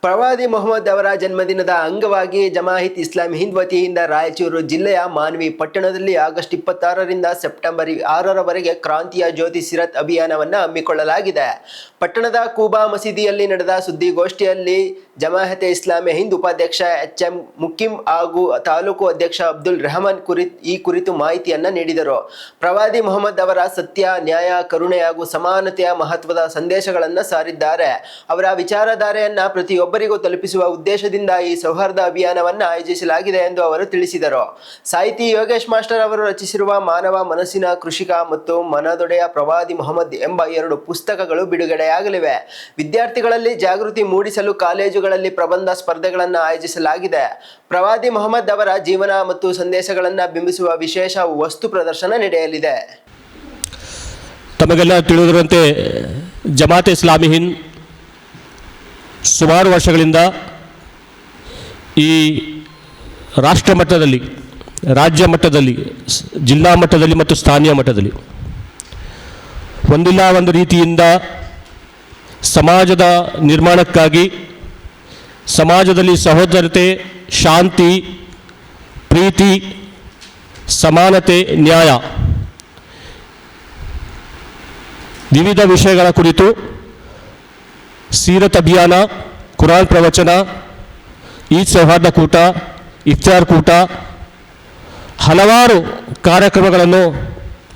ಪ್ರವಾದಿ ಮೊಹಮ್ಮದ್ ಅವರ ಜನ್ಮದಿನದ ಅಂಗವಾಗಿ ಜಮಾಹಿತ್ ಇಸ್ಲಾಮಿ ಹಿಂದ್ ವತಿಯಿಂದ ರಾಯಚೂರು ಜಿಲ್ಲೆಯ ಮಾನ್ವಿ ಪಟ್ಟಣದಲ್ಲಿ ಆಗಸ್ಟ್ 26ರಿಂದ ಸೆಪ್ಟೆಂಬರ್ 6ರವರೆಗೆ ಕ್ರಾಂತಿಯ ಜ್ಯೋತಿ ಸಿರತ್ ಅಭಿಯಾನವನ್ನು ಹಮ್ಮಿಕೊಳ್ಳಲಾಗಿದೆ. ಪಟ್ಟಣದ ಕೂಬಾ ಮಸೀದಿಯಲ್ಲಿ ನಡೆದ ಸುದ್ದಿಗೋಷ್ಠಿಯಲ್ಲಿ ಜಮಾಹತೆ ಇಸ್ಲಾಮಿ ಹಿಂದ್ ಉಪಾಧ್ಯಕ್ಷ HM ಮುಕಿಂ ಹಾಗೂ ತಾಲೂಕು ಅಧ್ಯಕ್ಷ ಅಬ್ದುಲ್ ರೆಹಮಾನ್ ಈ ಕುರಿತು ಮಾಹಿತಿಯನ್ನು ನೀಡಿದರು. ಪ್ರವಾದಿ ಮೊಹಮ್ಮದ್ ಅವರ ಸತ್ಯ, ನ್ಯಾಯ, ಕರುಣೆ ಹಾಗೂ ಸಮಾನತೆಯ ಮಹತ್ವದ ಸಂದೇಶಗಳನ್ನು ಸಾರಿದ್ದಾರೆ. ಅವರ ವಿಚಾರಧಾರೆಯನ್ನು ಪ್ರತಿಯೊಬ್ಬರಿಗೂ ತಲುಪಿಸುವ ಉದ್ದೇಶದಿಂದ ಈ ಸೌಹಾರ್ದ ಅಭಿಯಾನವನ್ನು ಆಯೋಜಿಸಲಾಗಿದೆ ಎಂದು ಅವರು ತಿಳಿಸಿದರು. ಸಾಹಿತಿ ಯೋಗೇಶ್ ಮಾಸ್ಟರ್ ಅವರು ರಚಿಸಿರುವ ಮಾನವ ಮನಸ್ಸಿನ ಕೃಷಿಕ ಮತ್ತು ಮನದೊಡೆಯ ಪ್ರವಾದಿ ಮೊಹಮ್ಮದ್ ಎಂಬ 2 ಪುಸ್ತಕಗಳು ಬಿಡುಗಡೆಯಾಗಲಿವೆ. ವಿದ್ಯಾರ್ಥಿಗಳಲ್ಲಿ ಜಾಗೃತಿ ಮೂಡಿಸಲು ಕಾಲೇಜುಗಳಲ್ಲಿ ಪ್ರಬಂಧ ಸ್ಪರ್ಧೆಗಳನ್ನು ಆಯೋಜಿಸಲಾಗಿದೆ. ಪ್ರವಾದಿ ಮೊಹಮ್ಮದ್ ಅವರ ಜೀವನ ಮತ್ತು ಸಂದೇಶಗಳನ್ನು ಬಿಂಬಿಸುವ ವಿಶೇಷ ವಸ್ತು ಪ್ರದರ್ಶನ ನಡೆಯಲಿದೆ. ತಮಗೆಲ್ಲ ತಿಳಿದಿರುವಂತೆ ಜಮಾತೆ ಇಸ್ಲಾಮಿ ಹಿಂದ್ ಸುಮಾರು ವರ್ಷಗಳಿಂದ ಈ ರಾಷ್ಟ್ರ ಮಟ್ಟದಲ್ಲಿ, ರಾಜ್ಯ ಮಟ್ಟದಲ್ಲಿ, ಜಿಲ್ಲಾ ಮಟ್ಟದಲ್ಲಿ ಮತ್ತು ಸ್ಥಾನೀಯ ಮಟ್ಟದಲ್ಲಿ ಒಂದಿಲ್ಲ ಒಂದು ರೀತಿಯಿಂದ ಸಮಾಜದ ನಿರ್ಮಾಣಕ್ಕಾಗಿ, ಸಮಾಜದಲ್ಲಿ ಸಹೋದರತೆ, ಶಾಂತಿ, ಪ್ರೀತಿ, ಸಮಾನತೆ, ನ್ಯಾಯ ವಿವಿಧ ವಿಷಯಗಳ ಕುರಿತು ಸೀರತ್ ಅಭಿಯಾನ, ಕುರಾನ್ ಪ್ರವಚನ, ಈದ್ ಸೌಹಾರ್ದ ಕೂಟ, ಇಫ್ತಾರ್ ಕೂಟ, ಹಲವಾರು ಕಾರ್ಯಕ್ರಮಗಳನ್ನು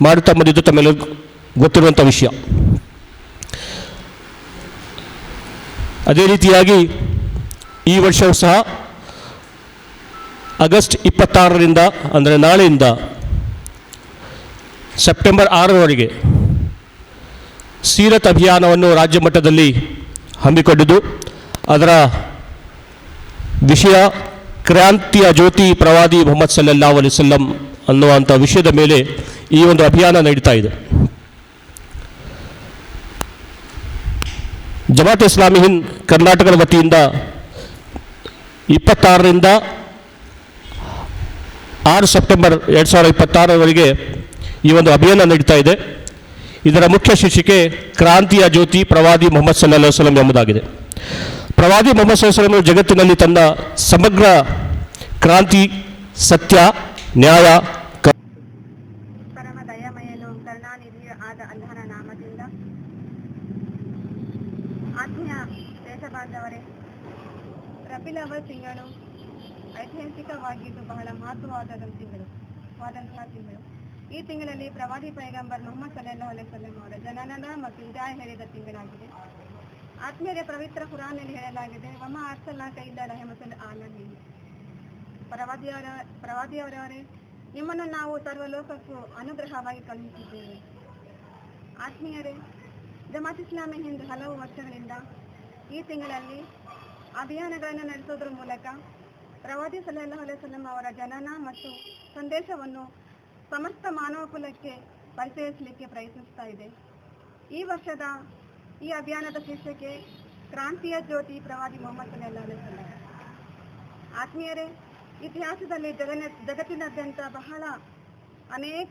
ಮಾಡುತ್ತಾ ಬಂದಿದ್ದು ತಮ್ಮೆಲ್ಲರಿಗೂ ಗೊತ್ತಿರುವಂಥ ವಿಷಯ. ಅದೇ ರೀತಿಯಾಗಿ ಈ ವರ್ಷವೂ ಸಹ ಆಗಸ್ಟ್ 26ರಿಂದ ಅಂದರೆ ನಾಳೆಯಿಂದ ಸೆಪ್ಟೆಂಬರ್ 6ರವರೆಗೆ ಸೀರತ್ ಅಭಿಯಾನವನ್ನು ರಾಜ್ಯ ಮಟ್ಟದಲ್ಲಿ ಹಮ್ಮಿಕೊಂಡಿದ್ದು, ಅದರ ವಿಷಯ ಕ್ರಾಂತಿಯ ಜ್ಯೋತಿ ಪ್ರವಾದಿ ಮೊಹಮ್ಮದ್ ಸಲ್ಲಲ್ಲಾಹು ಅಲೈಹಿ ವಸಲ್ಲಂ ಅನ್ನುವಂಥ ವಿಷಯದ ಮೇಲೆ ಈ ಒಂದು ಅಭಿಯಾನ ನಡೀತಾ ಇದೆ. ಜಮಾತ್ ಇಸ್ಲಾಮಿ ಹಿಂದ್ ಕರ್ನಾಟಕದ ವತಿಯಿಂದ 26ರಿಂದ 6 ಸೆಪ್ಟೆಂಬರ್ 2026ರವರೆಗೆ ಈ ಒಂದು ಅಭಿಯಾನ ನಡೀತಾ ಇದೆ. ಇದರ ಮುಖ್ಯ ಶೀರ್ಷಿಕೆ ಕ್ರಾಂತಿಯ ಜ್ಯೋತಿ ಪ್ರವಾದಿ ಮೊಹಮ್ಮದ್ ಸಲ್ಲಲ್ಲಾಹು ಅಲೈಹಿ ವಸಲ್ಲಂ ಎಂಬುದಾಗಿದೆ. ಪ್ರವಾದಿ ಮೊಹಮ್ಮದ್ ಸಲ್ಲಲ್ಲಾಹು ಅಲೈಹಿ ವಸಲ್ಲಂ ಜಗತ್ತಿನಲ್ಲಿ ತನ್ನ ಸಮಗ್ರ ಕ್ರಾಂತಿ, ಸತ್ಯ, ನ್ಯಾಯ, ಪರಮ ದಯಾಮಯನು ಕರುಣಾನಿಧಿಯೂ ಆದ ಅಲ್ಲಾಹನ ನಾಮದಿಂದ. ಆತ್ಮೀಯ ದೇಶಬಾಂಧವರೇ, ರಬಿಲ್ ಅವಲ್ ತಿಂಗಳು ಐತಿಹಾಸಿಕವಾಗಿದ್ದು ಬಹಳ ಮಹತ್ವವಾದಂತಹ ತಿಂಗಳು. ಈ ತಿಂಗಳಲ್ಲಿ ಪ್ರವಾದಿ ಪೈಗಂಬರ್ ಮೊಹಮ್ಮದ್ ಸಲ್ಲಲ್ಲಾಹು ಅಲೈಹಿ ವಸಲ್ಲಂ ಅವರ ಜನನ ಮತ್ತು ವಿದಾಯ ಹೇಳಿದ ತಿಂಗಳಾಗಿದೆ. ಆತ್ಮೀಯರೇ, ಪವಿತ್ರ ಕುರಾನ್ನಲ್ಲಿ ಹೇಳಲಾಗಿದೆ, ವಮಾ ಅರ್ಸಲ್ನಾಕ ಇಲ್ಲಾ ರಹಮತಲ್ ಆಲಮೀನ್. ಪ್ರವಾದಿಯವರವರೇ, ನಿಮ್ಮನ್ನು ನಾವು ಸರ್ವಲೋಕಕ್ಕೂ ಅನುಗ್ರಹವಾಗಿ ಕಳುಹಿಸಿದ್ದೇವೆ. ಆತ್ಮೀಯರೇ, ಜಮಾತ್ ಇಸ್ಲಾಮಿ ಹಿಂದ್ ಹಲವು ವರ್ಷಗಳಿಂದ ಈ ತಿಂಗಳಲ್ಲಿ ಅಭಿಯಾನಗಳನ್ನು ನಡೆಸುವುದರ ಮೂಲಕ ಪ್ರವಾದಿ ಸಲ್ಲಲ್ಲಾಹು ಅಲೈಹಿ ವಸಲ್ಲಂ ಅವರ ಜನನ ಮತ್ತು ಸಂದೇಶವನ್ನು ಸಮಸ್ತ ಮಾನವ ಕುಲಕ್ಕೆ ಪರಿಚಯಿಸಲಿಕ್ಕೆ ಪ್ರಯತ್ನಿಸ್ತಾ ಇದೆ. ಈ ವರ್ಷದ ಈ ಅಭಿಯಾನದ ಶೀರ್ಷಿಕೆ ಕ್ರಾಂತಿಯ ಜ್ಯೋತಿ ಪ್ರವಾದಿ ಮೊಹಮ್ಮದ್ ಸಲ್ಲಲ್ಲಾಹು ಅಲೈಹಿ ವಸಲ್ಲಂ. ಆತ್ಮೀಯರೇ, ಇತಿಹಾಸದಲ್ಲಿ ಜಗತ್ತಿನಾದ್ಯಂತ ಬಹಳ ಅನೇಕ